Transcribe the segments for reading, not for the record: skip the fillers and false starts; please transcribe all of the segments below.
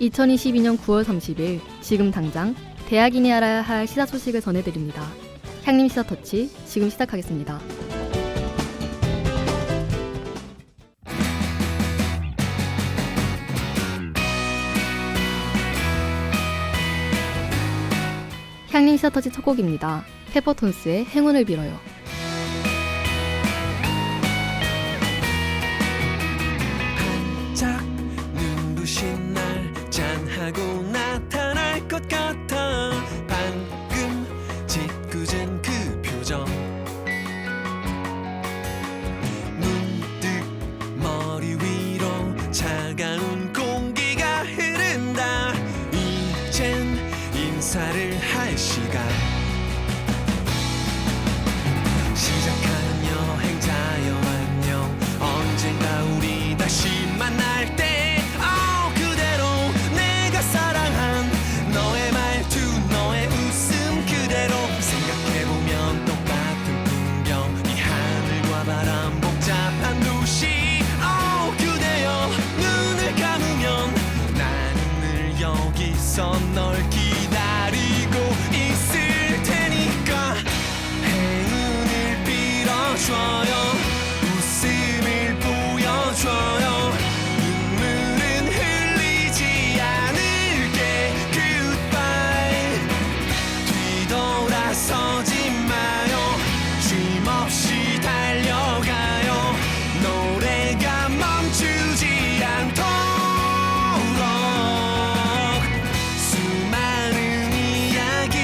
2022년 9월 30일 지금 당장 대학인이 알아야 할 시사 소식을 전해드립니다. 향림 시사터치 지금 시작하겠습니다. 향림 시사터치 첫 곡입니다. 페퍼톤스의 행운을 빌어요. 반짝 눈부신 날 짠하고 나타날 것 같아. 방금 짓궂은 그 표정 문득 머리 위로 차가운 공기가 흐른다. 이젠 인사를 할 시간. 시작하는 여행자여 안녕. 언젠가 우리 다시 만날 때 그대로 내가 사랑한 너의 말투 너의 웃음 그대로 생각해보면 똑같은 풍경 이 하늘과 바람 복잡한 도시 그대여 눈을 감으면 나는 늘 여기서 널 기다리고 있을 테니까 행운을 빌어줘요. 웃음을 보여줘요. 눈물은 흘리지 않을게. Goodbye. 뒤돌아서지 마요. 쉼없이 달려가요. 노래가 멈추지 않도록. 수많은 이야기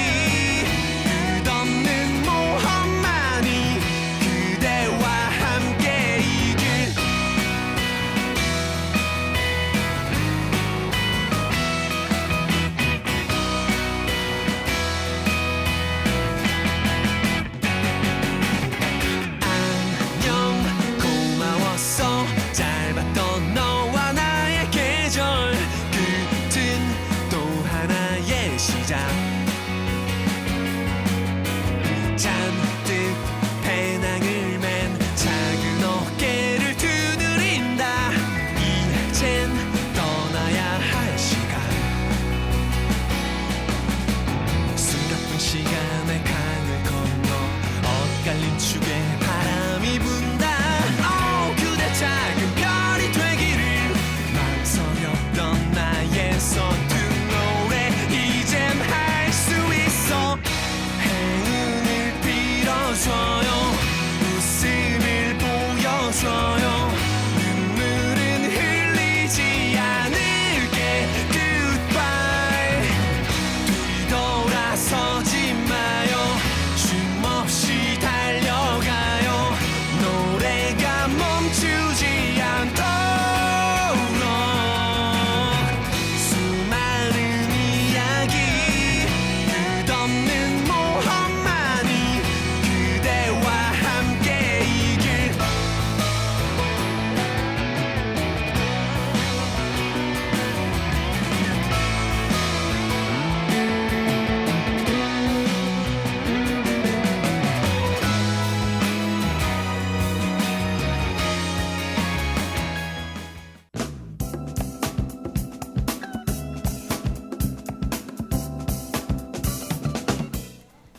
끝없는 모험만이 그대와 함께 이 길. 안녕 고마웠어. 짧았던 너와 나의 계절 끝은 또 하나의 시작. 잔뜩 배낭을 맨 작은 어깨를 두드린다. 이젠 떠나야 할 시간. 숨가쁜 시간의 강을 건너 엇갈린 축에 바람이 분다. 그대 작은 별이 되기를. 망설였던 나의 서툰 노래 이젠 할 수 있어. 행운을 빌어줘요. 웃음을 보여줘요. 눈물은 흘리지 않을게. Goodbye. 뒤돌아서지 마요. 쉼없이 달려가요. 노래가 멈추지 않도록. 수많은 이야기 끝없는 모험만이 그대와 함께 이 길.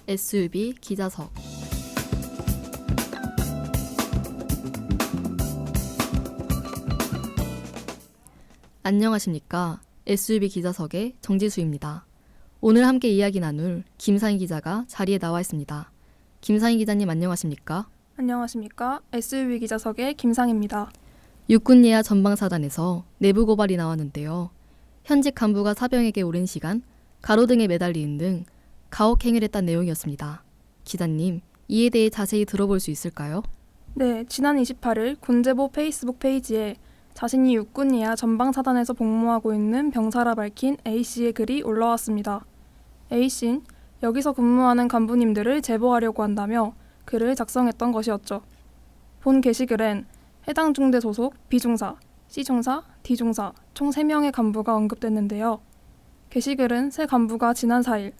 SUB 기자석. 안녕하십니까. SUB 기자석의 정지수입니다. 오늘 함께 이야기 나눌 김상희 기자가 자리에 나와 있습니다. 김상희 기자님 안녕하십니까? 안녕하십니까. SUB 기자석의 김상입니다. 육군 예하 전방사단에서 내부 고발이 나왔는데요. 현직 간부가 사병에게 오랜 시간 가로등에 매달리는 등 가혹행위를 했다는 내용이었습니다. 기자님, 이에 대해 자세히 들어볼 수 있을까요? 네, 지난 28일 군제보 페이스북 페이지에 자신이 육군 예하 전방사단에서 복무하고 있는 병사라 밝힌 A씨의 글이 올라왔습니다. A씨는 여기서 근무하는 간부님들을 제보하려고 한다며 글을 작성했던 것이었죠. 본 게시글엔 해당 중대 소속 B중사, C중사, D중사 총 3명의 간부가 언급됐는데요. 게시글은 새 간부가 지난 4일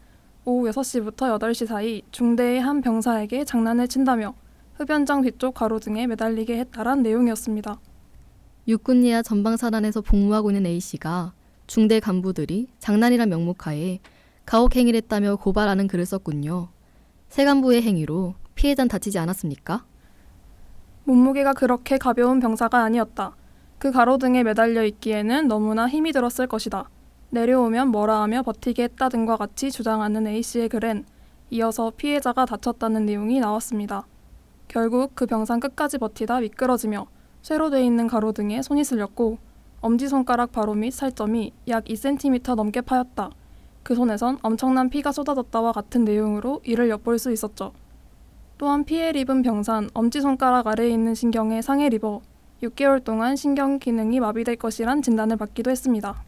오후 6시부터 8시 사이 중대의 한 병사에게 장난을 친다며 흡연장 뒤쪽 가로등에 매달리게 했다란 내용이었습니다. 육군 예하 전방사단에서 복무하고 있는 A씨가 중대 간부들이 장난이란 명목하에 가혹행위를 했다며 고발하는 글을 썼군요. 새 간부의 행위로 피해자는 다치지 않았습니까? 몸무게가 그렇게 가벼운 병사가 아니었다. 그 가로등에 매달려 있기에는 너무나 힘이 들었을 것이다. 내려오면 뭐라 하며 버티게 했다 등과 같이 주장하는 A씨의 글엔 이어서 피해자가 다쳤다는 내용이 나왔습니다. 결국 그 병상 끝까지 버티다 미끄러지며 쇠로 돼 있는 가로등에 손이 쓸렸고 엄지손가락 바로 밑 살점이 약 2cm 넘게 파였다. 그 손에선 엄청난 피가 쏟아졌다와 같은 내용으로 이를 엿볼 수 있었죠. 또한 피해를 입은 병사는 엄지손가락 아래에 있는 신경에 상해를 입어 6개월 동안 신경 기능이 마비될 것이란 진단을 받기도 했습니다.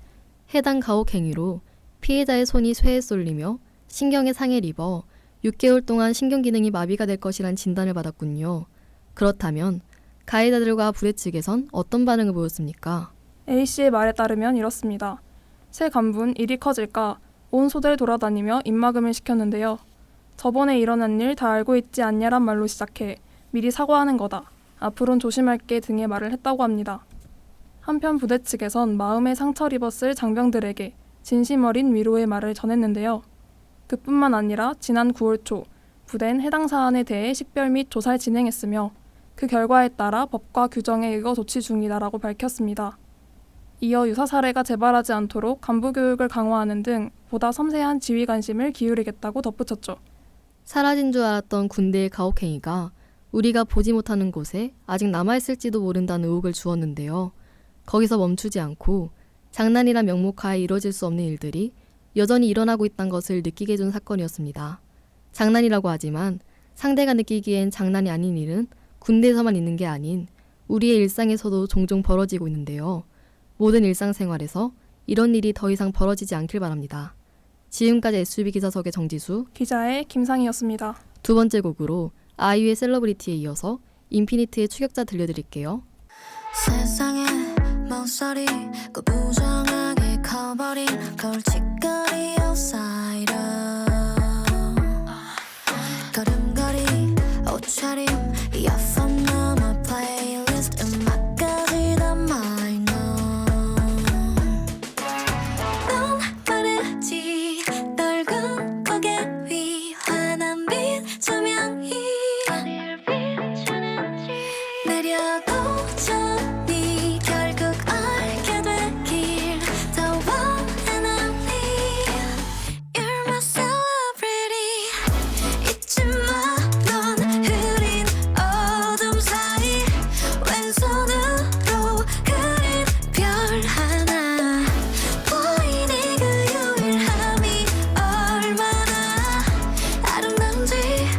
해당 가혹행위로 피해자의 손이 쇠에 쏠리며 신경에 상해를 입어 6개월 동안 신경 기능이 마비가 될 것이란 진단을 받았군요. 그렇다면 가해자들과 부대 측에선 어떤 반응을 보였습니까? A씨의 말에 따르면 이렇습니다. 새 간부는 일이 커질까 온 소대를 돌아다니며 입막음을 시켰는데요. 저번에 일어난 일 다 알고 있지 않냐란 말로 시작해 미리 사과하는 거다. 앞으론 조심할게 등의 말을 했다고 합니다. 한편 부대 측에선 마음에 상처를 입었을 장병들에게 진심 어린 위로의 말을 전했는데요. 그뿐만 아니라 지난 9월 초 부대는 해당 사안에 대해 식별 및 조사를 진행했으며 그 결과에 따라 법과 규정에 의거 조치 중이다라고 밝혔습니다. 이어 유사 사례가 재발하지 않도록 간부 교육을 강화하는 등 보다 섬세한 지휘 관심을 기울이겠다고 덧붙였죠. 사라진 줄 알았던 군대의 가혹행위가 우리가 보지 못하는 곳에 아직 남아있을지도 모른다는 의혹을 주었는데요. 거기서 멈추지 않고 장난이란 명목하에 이뤄질 수 없는 일들이 여전히 일어나고 있다는 것을 느끼게 해준 사건이었습니다. 장난이라고 하지만 상대가 느끼기엔 장난이 아닌 일은 군대에서만 있는 게 아닌 우리의 일상에서도 종종 벌어지고 있는데요. 모든 일상생활에서 이런 일이 더 이상 벌어지지 않길 바랍니다. 지금까지 SUV 기사석의 정지수, 기자의 김상희였습니다. 두 번째 곡으로 아이유의 셀러브리티에 이어서 인피니트의 추격자 들려드릴게요. 세상에 모서리 그 부정하게 커버린 골칫거리 outsider 걸음걸이 옷차림 이어폰 넘어 플레이리스트 음악까지 다 마이너 넌 빠르지 넓은 고개 위 환한 빛 조명이 내려도 전이 결국 알게 되길 더 원하는 You're my celebrity 잊지 마 넌 흐린 어둠 사이 왼손으로 그린 별 하나 보이니 그 유일함이 얼마나 아름다운지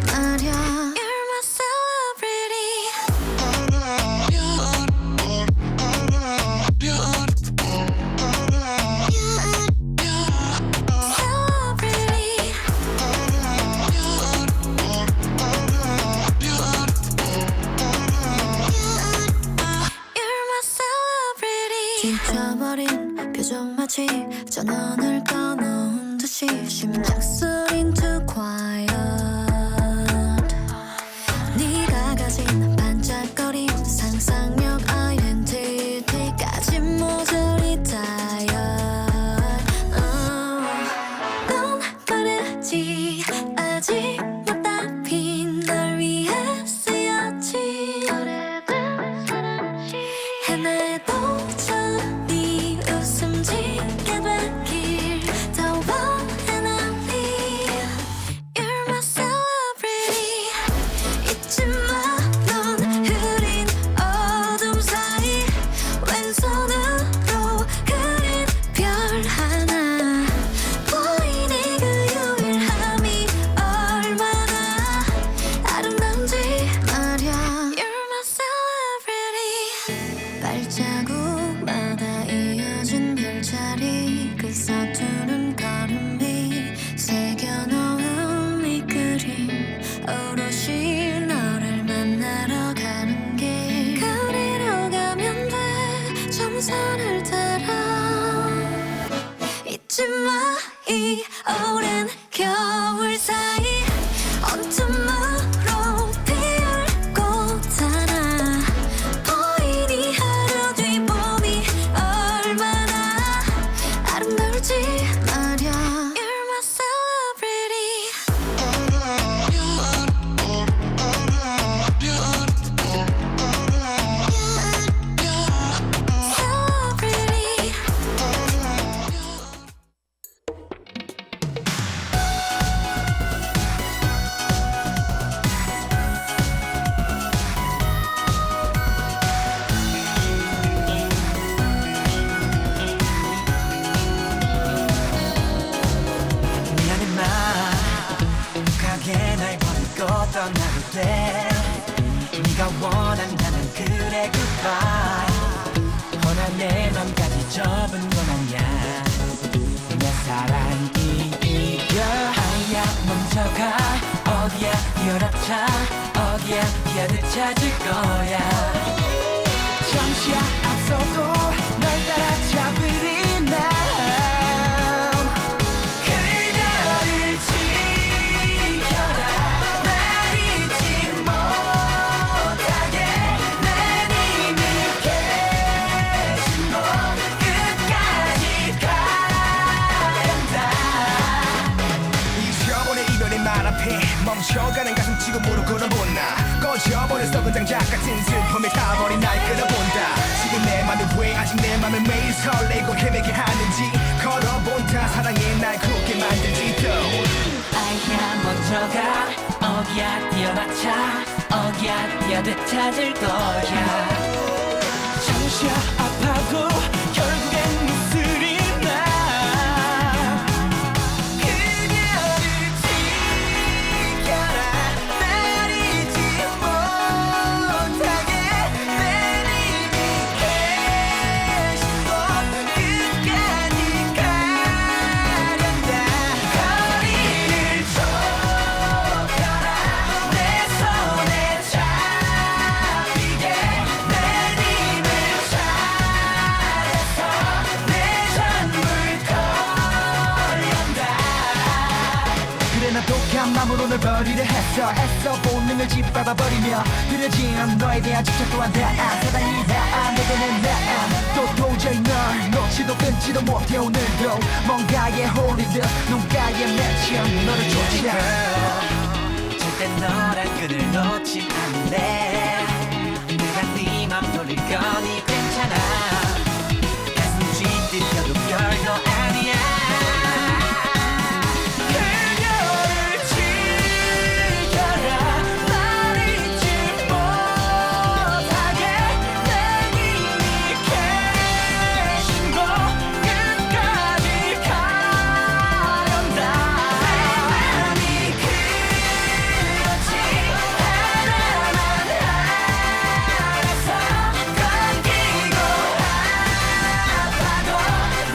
말야 You're my celebrity celebrity You're my celebrity 지쳐버린 표정 마치 전원을 꺼놓은 듯이 심장 소린 too quiet 네가 가진 반짝거림 상상력 아이덴티티까지 모조리 tired 넌 빠르지 아직 맞다 빈널 위해 쓰였지 해내도 전이 웃음 짓게 되길 버리고 떠나도 돼 네가 원한다면 그래 goodbye 허나 내 맘까지 접은 건 아니야 내 사랑이 이겨 아야 멈춰가 어디야 뛰어라차 어디야 기아를 찾을 거야 잠시 앞서도 널 따라잡으리 난 그녀를 지켜라 날 잊지 못하게 내 님을 계신 곳 끝까지 가련다 잊어버린 이별의 말 앞에 멈춰가는 가슴 치고 무릎 꿇어본다 꺼져버린 썩은 장작 같은 슬픔에 타버린 날 끌어본다 지금 내 맘이 왜 아직 내 맘을 매일 설레고 헤매게 하는지 걸어본다 사랑에 날 굳게 만들지도 아야 먼저가 어디야 뛰어라차 어디야 뛰어들 찾을 거야 잠시 아파도 결국엔 미스리 나 그녀를 지켜라 날 잊지 못하게 내 님이 계신 곳 끝까지 가련다 거리를 좁혀라 내 손에 잡히게 내 님을 잘해서 내 전부를 걸련다 그래 나 독한 맘으로 널 버리려 했어 애써 본능을 짓밟아버리며 그려진 너에 대한 집착 또한 다안 사랑이 다안 내게 내 나안 또 도저히 널 놓지도 끊지도 못해 오늘도 뭔가에 홀리듯 눈가에 맺힌 너를 쫓아 절대 너란 끈을 놓지 않네 내가 네 맘 돌릴 거니 괜찮아 가슴 쥐뜯겨도 별거 아니야 그녀를 지켜라 날 잊지 못하게 내 님이 계신 곳 끝까지 가련다 내 맘이 그렇지 하나만 알아서 건기고 아파도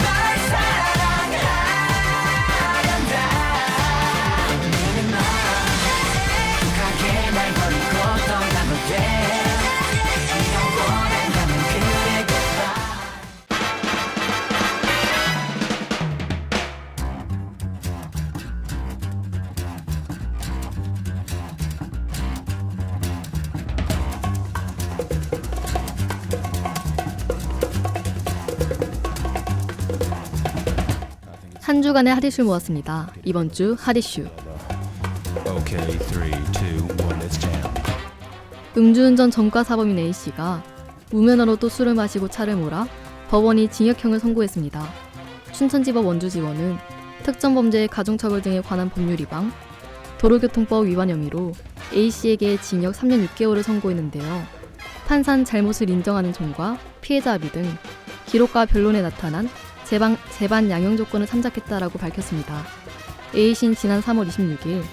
널 사랑하련다 내는 너 가게 날 버리고 떠나도 돼 네가 원한다면 그래 goodbye 한 주간의 핫이슈 모았습니다. 이번 주 핫이슈. Okay, 3, 2, 1, let's jam. 음주운전 전과 사범인 A씨가 무면허로 또 술을 마시고 차를 몰아 법원이 징역형을 선고했습니다. 춘천지법 원주지원은 특정범죄 가중처벌 등에 관한 법률 위반, 도로교통법 위반 혐의로 A씨에게 징역 3년 6개월을 선고했는데요. 판사는 잘못을 인정하는 점과 피해자 합의 등 기록과 변론에 나타난 재반 양형 조건을 참작했다라고 밝혔습니다. A씨는 지난 3월 26일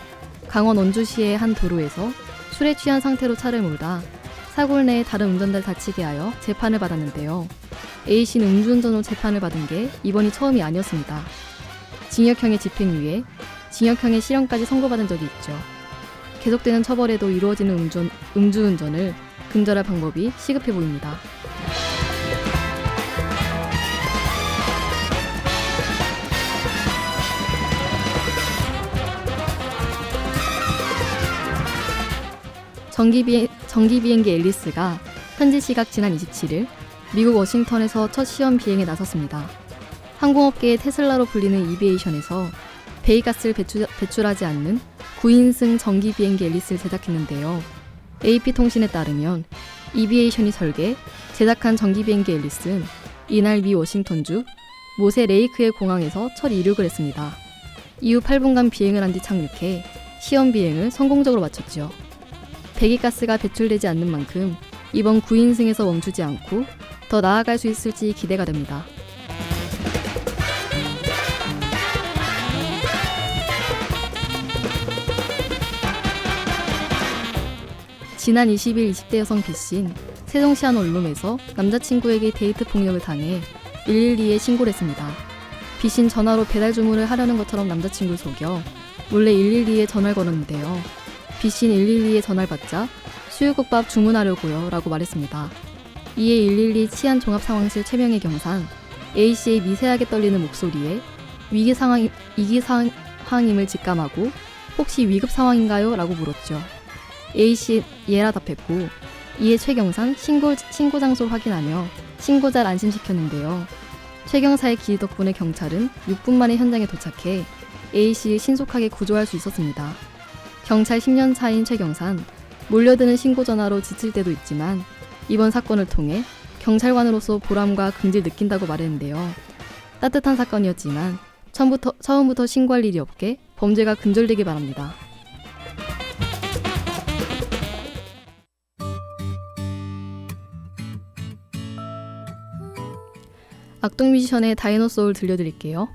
강원 원주시의 한 도로에서 술에 취한 상태로 차를 몰다 사고를 내 다른 운전자를 다치게 하여 재판을 받았는데요. A씨는 음주운전으로 재판을 받은 게 이번이 처음이 아니었습니다. 징역형의 집행 위에 징역형의 실형까지 선고받은 적이 있죠. 계속되는 처벌에도 이루어지는 음주운전을 근절할 방법이 시급해 보입니다. 전기비행기 앨리스가 현지 시각 지난 27일 미국 워싱턴에서 첫 시험 비행에 나섰습니다. 항공업계의 테슬라로 불리는 이비에이션에서 배기가스를 배출하지 않는 9인승 전기비행기 앨리스를 제작했는데요. AP통신에 따르면 이비에이션이 설계, 제작한 전기비행기 앨리스는 이날 미 워싱턴주 모세 레이크의 공항에서 첫 이륙을 했습니다. 이후 8분간 비행을 한 뒤 착륙해 시험 비행을 성공적으로 마쳤죠. 배기가스가 배출되지 않는 만큼 이번 9인승에서 멈추지 않고 더 나아갈 수 있을지 기대가 됩니다. 지난 20일 20대 여성 B씨는 세종시 한 원룸에서 남자친구에게 데이트 폭력을 당해 112에 신고를 했습니다. B씨는 전화로 배달 주문을 하려는 것처럼 남자친구를 속여 몰래 112에 전화를 걸었는데요. B씨는 112에 전화를 받자 수육국밥 주문하려고요 라고 말했습니다. 이에 112 치안종합상황실 최명희 경사는 A씨의 미세하게 떨리는 목소리에 위기 상황임을 직감하고 혹시 위급 상황인가요? 라고 물었죠. A씨 예라 답했고 이에 최 경사는 신고 장소를 확인하며 신고자를 안심시켰는데요. 최 경사의 기회 덕분에 경찰은 6분 만에 현장에 도착해 A씨를 신속하게 구조할 수 있었습니다. 경찰 10년 차인 최 경사는 몰려드는 신고 전화로 지칠 때도 있지만 이번 사건을 통해 경찰관으로서 보람과 긍지를 느낀다고 말했는데요. 따뜻한 사건이었지만 처음부터 신고할 일이 없게 범죄가 근절되길 바랍니다. 악동 뮤지션의 다이노소울 들려드릴게요.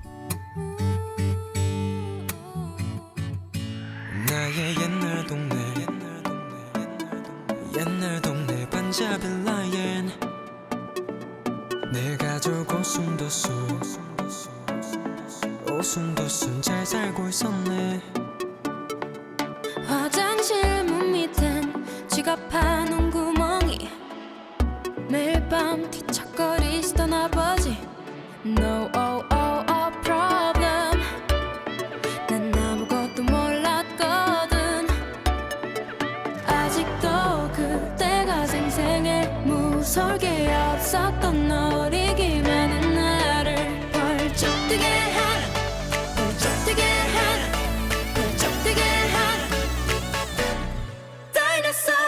나의 옛날 동네 반자빌라엔 내 가족 오순도순 잘 살고 있었네. 화장실 문 밑엔 지갑하는 구멍이 매일 밤 뒤척거리시던 아버지 No problem 난 아무것도 몰랐거든. 아직도 그때가 생생해. 무서울 게 없었던 어리기만한 나를 벌쩍 뛰게 하는 Dinosaur.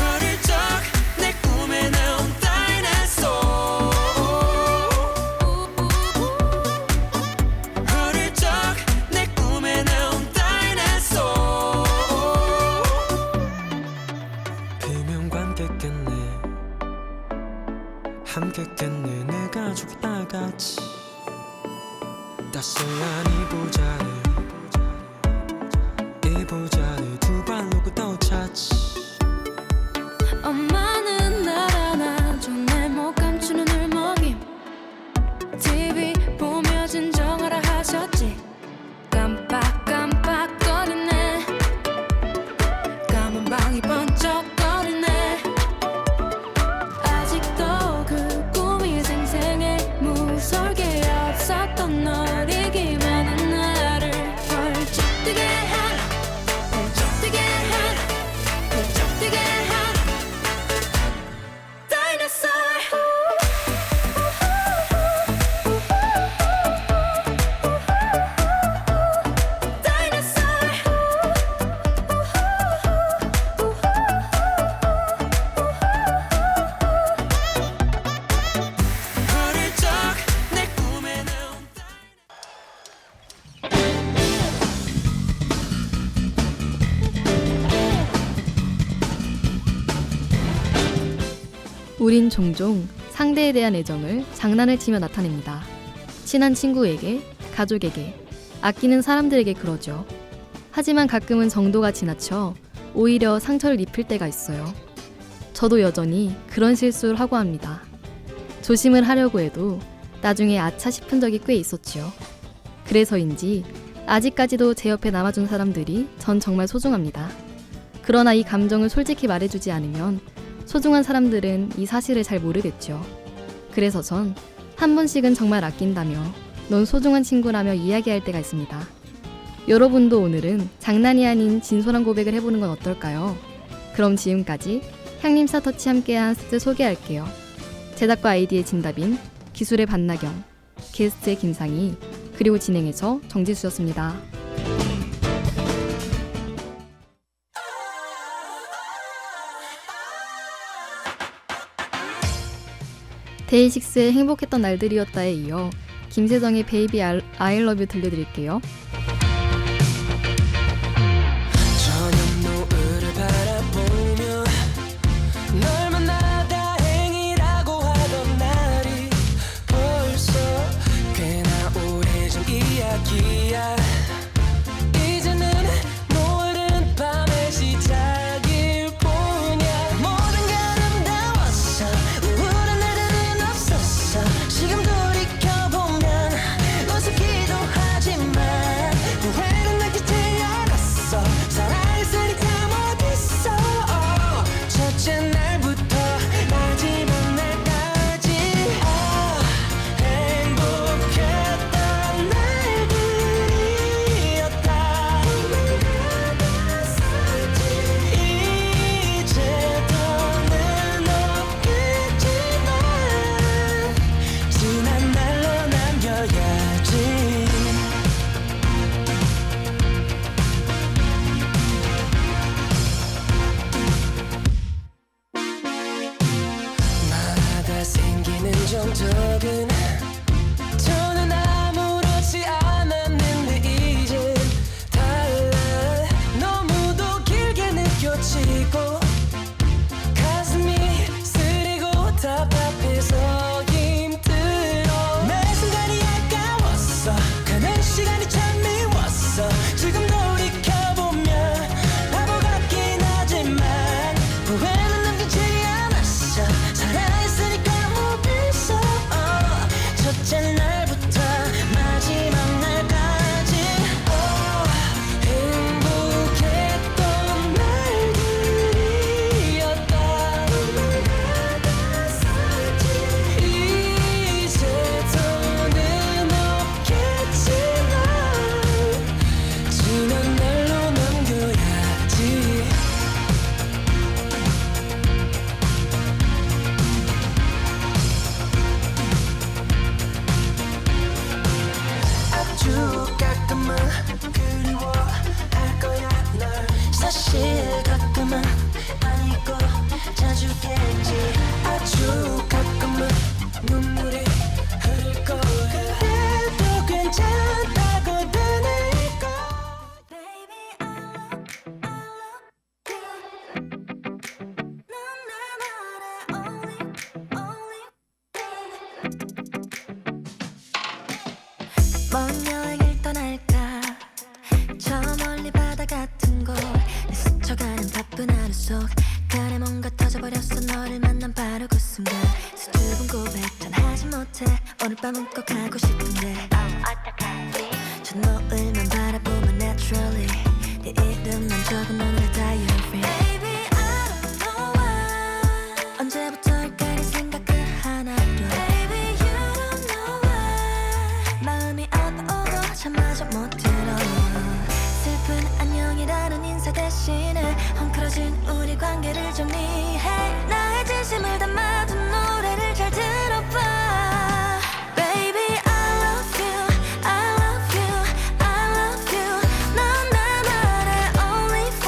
어릴 적 내 꿈에 나온 다이너소울. 어릴 적 내 꿈에 나온 다이너소울. 비명과 함께 깼네 내 가족이 다 같이. 따스한 이부자리 두 발로 또 찾지. 엄마는 날 안아줘 내 목 감추는 울먹임. TV 보며 진정하라 하셨지. 깜빡깜빡거리네. 까만 방이 번쩍거리네. 아직도 그 꿈이 생생해. 무서울 게 없었던 어리기만한 나를 벌쩍 뛰게 하는 Dinosaur. 어릴 적 내 꿈에 나온 우린 종종 상대에 대한 애정을 장난을 치며 나타냅니다. 친한 친구에게, 가족에게, 아끼는 사람들에게 그러죠. 하지만 가끔은 정도가 지나쳐 오히려 상처를 입힐 때가 있어요. 저도 여전히 그런 실수를 하고 합니다. 조심을 하려고 해도 나중에 아차 싶은 적이 꽤 있었지요. 그래서인지 아직까지도 제 옆에 남아준 사람들이 전 정말 소중합니다. 그러나 이 감정을 솔직히 말해주지 않으면 소중한 사람들은 이 사실을 잘 모르겠죠. 그래서 전 한 번씩은 정말 아낀다며 넌 소중한 친구라며 이야기할 때가 있습니다. 여러분도 오늘은 장난이 아닌 진솔한 고백을 해보는 건 어떨까요? 그럼 지금까지 향림사 터치 함께한 스트 소개할게요. 제작과 아이디의 진다빈, 기술의 반나경, 게스트의 김상희, 그리고 진행해서 정지수였습니다. 데이식스의 행복했던 날들이었다에 이어 김세정의 베이비 I love you 들려드릴게요. 저녁 노을을 바라 먼 여행을 떠날까 저 멀리 바다 같은 곳 내 스쳐가는 바쁜 하루 속 간에 뭔가 터져버렸어 너를 만난 바로 그 순간 수줍은 고백 전하지 못해 오늘 밤은 꼭 하고 싶은데 어떡하지 저 노을만 바라보면 naturally 네 이름만 적은 오늘의 diary Baby I don't know why 언제부터일까 네 생각을 하나로 Baby you don't know why 마음이 아파오고 잠마저 못 들어 슬픈 안녕이라는 인사 대신에 헝클어진 우리 관계를 정리해 나의 진심을 담아둔 노래를 잘 들어봐 Baby I love you I love you I love you 넌 나만의 only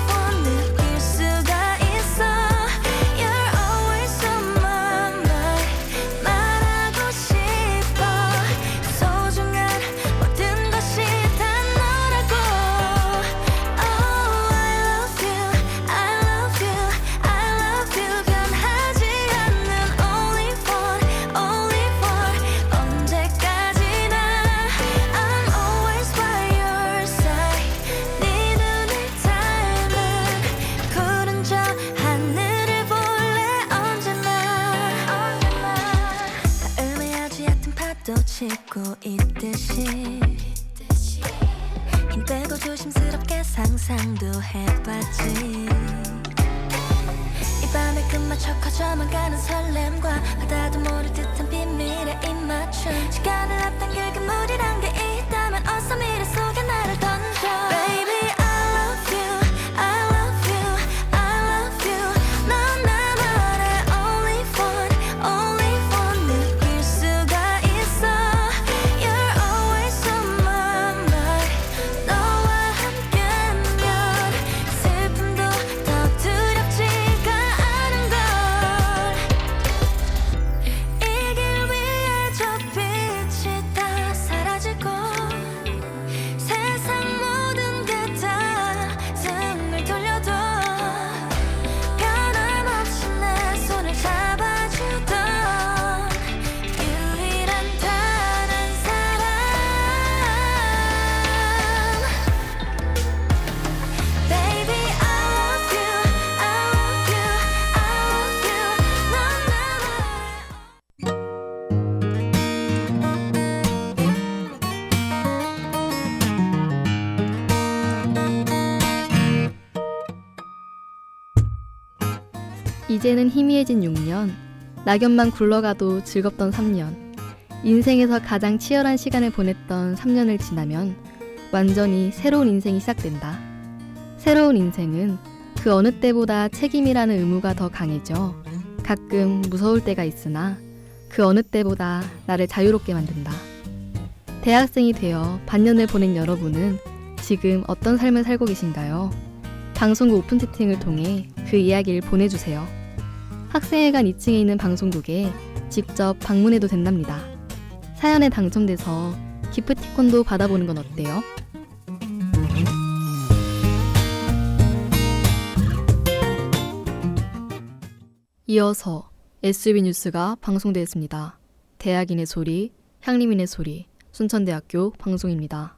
one 느낄 수가 있어 You're always on my mind 말하고 싶어 소중한 모든 것이 다 너라고 Oh I love you I love you I love you 변하지 않는 only one 언제까지나 I'm always by your side 네 눈을 닮은 푸른 저 하늘을 볼래 언제나 마음에 아주 얕은 파도 치고 있듯이 힘 빼고 조심스럽게 상상도 해봤지 이 밤에 끝마쳐 커져만 가는 설렘과 바다도 모를 듯한 비밀의 입맞춤 시간을 앞당길 그 물이란 게 있다면 어서 미래 속에 나를 던져 Baby I love you I love you I love you 넌 나만의 only one 느낄 수가 있어 You're always on my mind 너와 함께면 슬픔도 더 두렵지가 않은 걸 이 길 위에 저 빛이 다 사라지고 세상 모든 게 다 등을 돌려도 변함없이 내 손을 잡아주던 유일한 다른 사람 Baby I love you I love you I love you 넌 나만의 이제는 희미해진 6년, 낙엽만 굴러가도 즐겁던 3년, 인생에서 가장 치열한 시간을 보냈던 3년을 지나면 완전히 새로운 인생이 시작된다. 새로운 인생은 그 어느 때보다 책임이라는 의무가 더 강해져 가끔 무서울 때가 있으나 그 어느 때보다 나를 자유롭게 만든다. 대학생이 되어 반년을 보낸 여러분은 지금 어떤 삶을 살고 계신가요? 방송국 오픈 채팅을 통해 그 이야기를 보내주세요. 학생회관 2층에 있는 방송국에 직접 방문해도 된답니다. 사연에 당첨돼서 기프티콘도 받아보는 건 어때요? 이어서 SB 뉴스가 방송되었습니다. 대학인의 소리, 향림인의 소리, 순천대학교 방송입니다.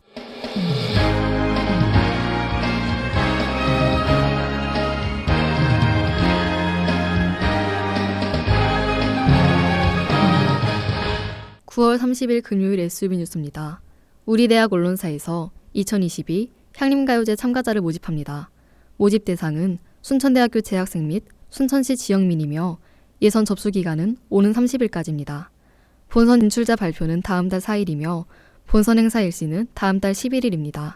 (9월 30일) 금요일 SB 뉴스입니다. 우리 대학 언론사에서 2022 향림가요제 참가자를 모집합니다. 모집 대상은 순천대학교 재학생 및 순천시 지역민이며 예선 접수 기간은 오는 30일까지입니다. 본선 진출자 발표는 다음 달 4일이며 본선 행사 일시는 다음 달 11일입니다.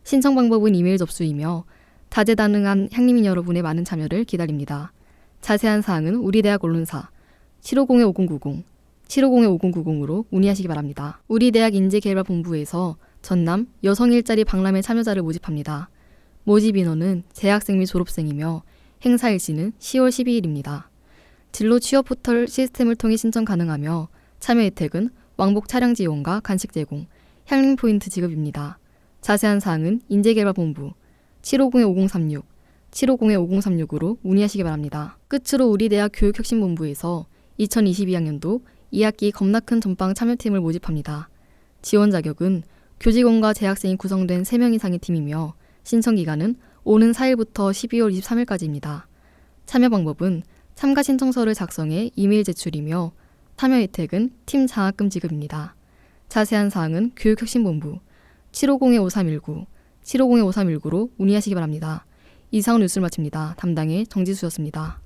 신청 방법은 이메일 접수이며 다재다능한 향림인 여러분의 많은 참여를 기다립니다. 자세한 사항은 우리 대학 언론사 750-5090, 750-5090으로 문의하시기 바랍니다. 우리 대학 인재개발본부에서 전남 여성 일자리 박람회 참여자를 모집합니다. 모집 인원은 재학생 및 졸업생이며 행사 일시는 10월 12일입니다. 진로 취업 포털 시스템을 통해 신청 가능하며 참여 혜택은 왕복 차량 지원과 간식 제공, 향림 포인트 지급입니다. 자세한 사항은 인재개발본부 750-5036, 750-5036으로 문의하시기 바랍니다. 끝으로 우리 대학 교육혁신본부에서 2022학년도 2학기 겁나 큰 전방 참여팀을 모집합니다. 지원 자격은 교직원과 재학생이 구성된 3명 이상의 팀이며 신청 기간은 오는 4일부터 12월 23일까지입니다. 참여 방법은 참가 신청서를 작성해 이메일 제출이며 참여 혜택은 팀 장학금 지급입니다. 자세한 사항은 교육혁신본부 750-5319, 750-5319로 문의하시기 바랍니다. 이상으로 뉴스를 마칩니다. 담당의 정지수였습니다.